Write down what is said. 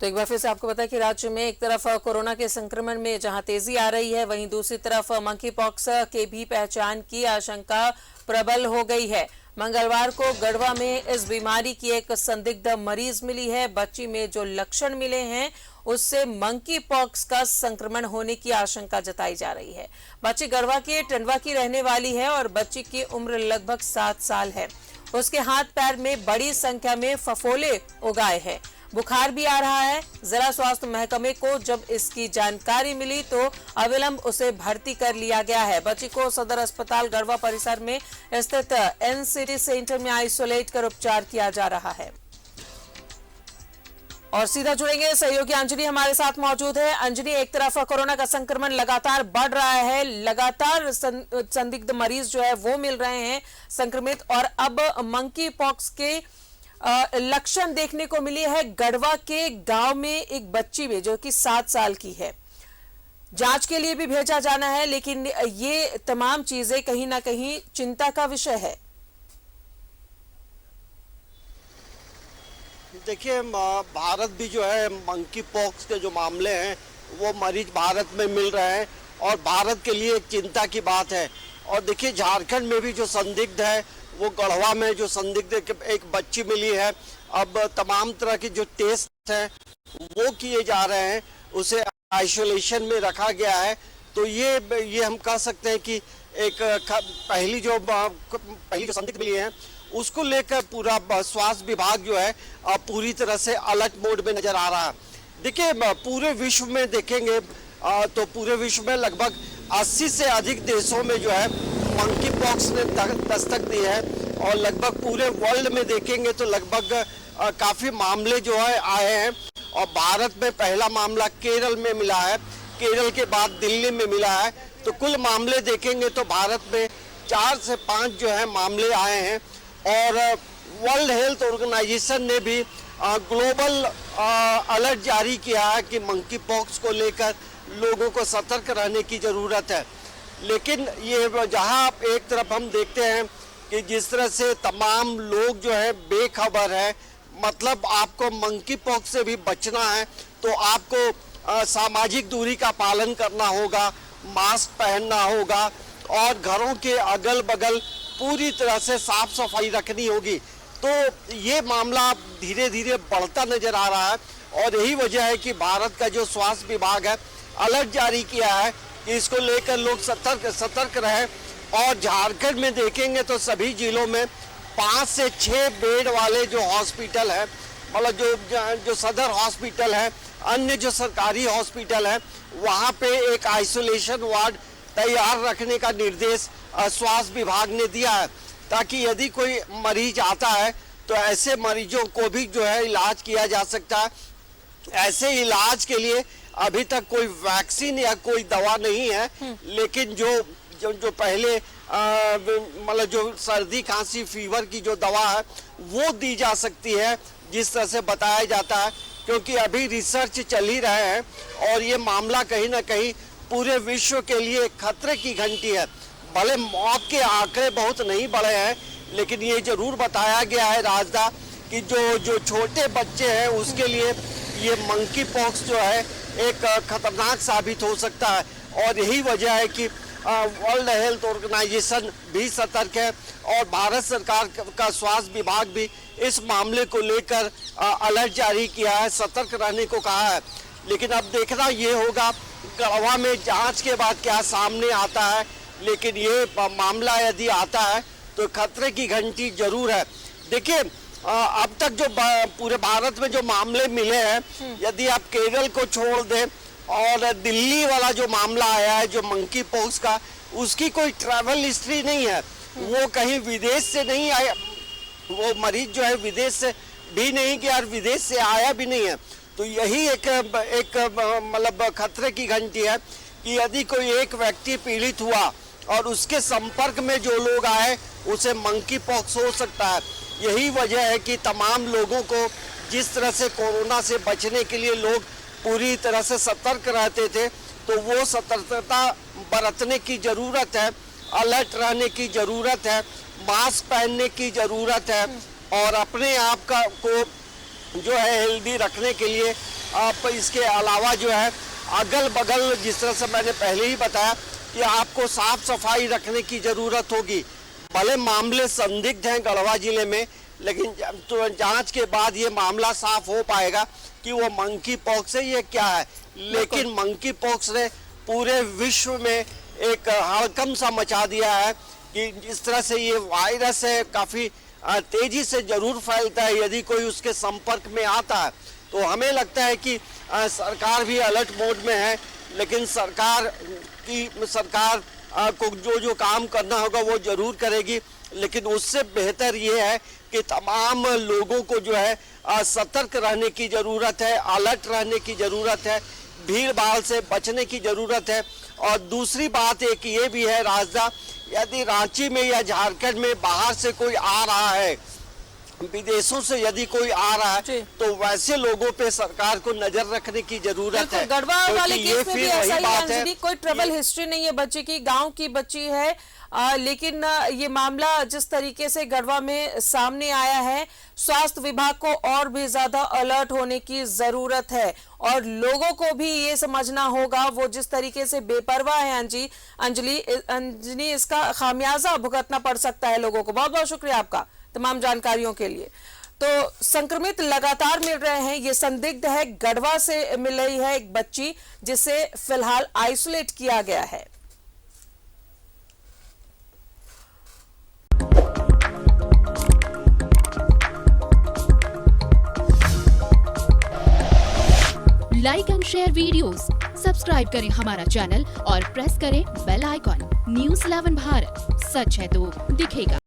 तो एक बार फिर से आपको पता है कि राज्य में एक तरफ कोरोना के संक्रमण में जहां तेजी आ रही है, वहीं दूसरी तरफ मंकी पॉक्स के भी पहचान की आशंका प्रबल हो गई है। मंगलवार को गढ़वा में इस बीमारी की एक संदिग्ध मरीज मिली है। बच्ची में जो लक्षण मिले हैं उससे मंकी पॉक्स का संक्रमण होने की आशंका जताई जा रही है। बच्ची गढ़वा के टंडवा की रहने वाली है और बच्ची की उम्र लगभग 7 साल है। उसके हाथ पैर में बड़ी संख्या में फफोले उगाए हैं, बुखार भी आ रहा है। जिला स्वास्थ्य महकमे को जब इसकी जानकारी मिली तो अविलंब उसे भर्ती कर लिया गया है। बच्ची को सदर अस्पताल गढ़वा परिसर में स्थित एनसीडी सेंटर में आइसोलेट कर उपचार किया जा रहा है। और सीधा जुड़ेंगे, सहयोगी अंजलि हमारे साथ मौजूद है। अंजलि, एक तरफ कोरोना का संक्रमण लगातार बढ़ रहा है, लगातार संदिग्ध मरीज जो है वो मिल रहे हैं संक्रमित, और अब मंकी पॉक्स के लक्षण देखने को मिली है गढ़वा के गांव में एक बच्ची में जो कि 7 साल की है। जांच के लिए भी भेजा जाना है, लेकिन ये तमाम चीजें कहीं ना कहीं चिंता का विषय है। देखिए, भारत भी जो है मंकी पॉक्स के जो मामले हैं वो मरीज भारत में मिल रहे हैं और भारत के लिए एक चिंता की बात है। और देखिए, झारखंड में भी जो संदिग्ध है वो गढ़वा में जो संदिग्ध एक बच्ची मिली है। अब तमाम तरह के जो टेस्ट हैं वो किए जा रहे हैं, उसे आइसोलेशन में रखा गया है। तो ये हम कह सकते हैं कि एक पहली जो संदिग्ध मिली है उसको लेकर पूरा स्वास्थ्य विभाग जो है पूरी तरह से अलर्ट मोड में नजर आ रहा है। देखिए, पूरे विश्व में देखेंगे तो पूरे विश्व में लगभग 80 से अधिक देशों में जो है मंकी पॉक्स ने दस्तक दी है और लगभग पूरे वर्ल्ड में देखेंगे तो लगभग काफी मामले जो है आए हैं। और भारत में पहला मामला केरल में मिला है, केरल के बाद दिल्ली में मिला है। तो कुल मामले देखेंगे तो भारत में 4 से 5 जो है मामले आए हैं। और वर्ल्ड हेल्थ ऑर्गेनाइजेशन ने भी ग्लोबल अलर्ट जारी किया है कि मंकी पॉक्स को लेकर लोगों को सतर्क रहने की ज़रूरत है। लेकिन ये जहां एक तरफ हम देखते हैं कि जिस तरह से तमाम लोग जो है बेखबर है, मतलब आपको मंकी पॉक्स से भी बचना है तो आपको सामाजिक दूरी का पालन करना होगा, मास्क पहनना होगा और घरों के अगल बगल पूरी तरह से साफ सफाई रखनी होगी। तो ये मामला धीरे धीरे बढ़ता नजर आ रहा है और यही वजह है कि भारत का जो स्वास्थ्य विभाग है अलर्ट जारी किया है कि इसको लेकर लोग सतर्क रहे। और झारखंड में देखेंगे तो सभी जिलों में 5 से 6 बेड वाले जो हॉस्पिटल है, मतलब जो सदर हॉस्पिटल है, अन्य जो सरकारी हॉस्पिटल है, वहाँ पे एक आइसोलेशन वार्ड तैयार रखने का निर्देश स्वास्थ्य विभाग ने दिया है, ताकि यदि कोई मरीज आता है तो ऐसे मरीजों को भी जो है इलाज किया जा सकता है। ऐसे इलाज के लिए अभी तक कोई वैक्सीन या कोई दवा नहीं है, लेकिन जो पहले मतलब जो सर्दी खांसी फीवर की जो दवा है वो दी जा सकती है, जिस तरह से बताया जाता है, क्योंकि अभी रिसर्च चल ही रहे हैं और ये मामला कहीं ना कहीं पूरे विश्व के लिए खतरे की घंटी है। भले मौत के आंकड़े बहुत नहीं बढ़े हैं, लेकिन ये जरूर बताया गया है राजदा कि जो छोटे बच्चे हैं उसके लिए ये मंकी पॉक्स जो है एक खतरनाक साबित हो सकता है। और यही वजह है कि वर्ल्ड हेल्थ ऑर्गेनाइजेशन भी सतर्क है और भारत सरकार का स्वास्थ्य विभाग भी इस मामले को लेकर अलर्ट जारी किया है, सतर्क रहने को कहा है। लेकिन अब देखना ये होगा गढ़वा में जांच के बाद क्या सामने आता है, लेकिन ये मामला यदि आता है तो खतरे की घंटी जरूर है। देखिए, अब तक जो पूरे भारत में जो मामले मिले हैं, यदि आप केरल को छोड़ दें और दिल्ली वाला जो मामला आया है जो मंकी पॉक्स का, उसकी कोई ट्रैवल हिस्ट्री नहीं है, वो कहीं विदेश से नहीं आया, वो मरीज जो है विदेश से भी नहीं गया और विदेश से आया भी नहीं है। तो यही एक मतलब खतरे की घंटी है कि यदि कोई एक व्यक्ति पीड़ित हुआ और उसके संपर्क में जो लोग आए उसे मंकी पॉक्स हो सकता है। यही वजह है कि तमाम लोगों को जिस तरह से कोरोना से बचने के लिए लोग पूरी तरह से सतर्क रहते थे, तो वो सतर्कता बरतने की ज़रूरत है, अलर्ट रहने की ज़रूरत है, मास्क पहनने की ज़रूरत है और अपने आप को जो है हेल्दी रखने के लिए आप इसके अलावा जो है अगल बगल जिस तरह से मैंने पहले ही बताया कि आपको साफ सफाई रखने की ज़रूरत होगी। भले मामले संदिग्ध हैं गढ़वा जिले में, लेकिन तो जांच के बाद ये मामला साफ हो पाएगा कि वो मंकी पॉक्स है ये क्या है। लेकिन मंकी पॉक्स ने पूरे विश्व में एक हड़कंप सा मचा दिया है कि जिस तरह से ये वायरस है काफ़ी तेजी से जरूर फैलता है यदि कोई उसके संपर्क में आता है। तो हमें लगता है कि सरकार भी अलर्ट मोड में है, लेकिन सरकार को जो काम करना होगा वो जरूर करेगी। लेकिन उससे बेहतर ये है कि तमाम लोगों को जो है सतर्क रहने की ज़रूरत है, अलर्ट रहने की ज़रूरत है, भीड़ भाड़ से बचने की ज़रूरत है। और दूसरी बात एक ये भी है राजदा, यदि रांची में या झारखंड में बाहर से कोई आ रहा है, विदेशों से यदि कोई आ रहा है, तो वैसे लोगों पे सरकार को नजर रखने की जरूरत है। गढ़वा वाले केस में भी ऐसा ही अंजलि, कोई ट्रबल हिस्ट्री नहीं है बच्ची की, गांव की बच्ची है, लेकिन ये मामला जिस तरीके से गढ़वा में सामने आया है, स्वास्थ्य विभाग को और भी ज्यादा अलर्ट होने की जरूरत है और लोगों को भी ये समझना होगा। वो जिस तरीके से बेपरवाह है अंजलि, इसका खामियाजा भुगतना पड़ सकता है लोगों को। बहुत बहुत शुक्रिया आपका तमाम जानकारियों के लिए। तो संक्रमित लगातार मिल रहे हैं, ये संदिग्ध है, गढ़वा से मिल रही है एक बच्ची जिसे फिलहाल आइसोलेट किया गया है। Like and share videos, subscribe करें हमारा चैनल और प्रेस करें बेल आइकॉन। News 11 भारत, सच है तो दिखेगा।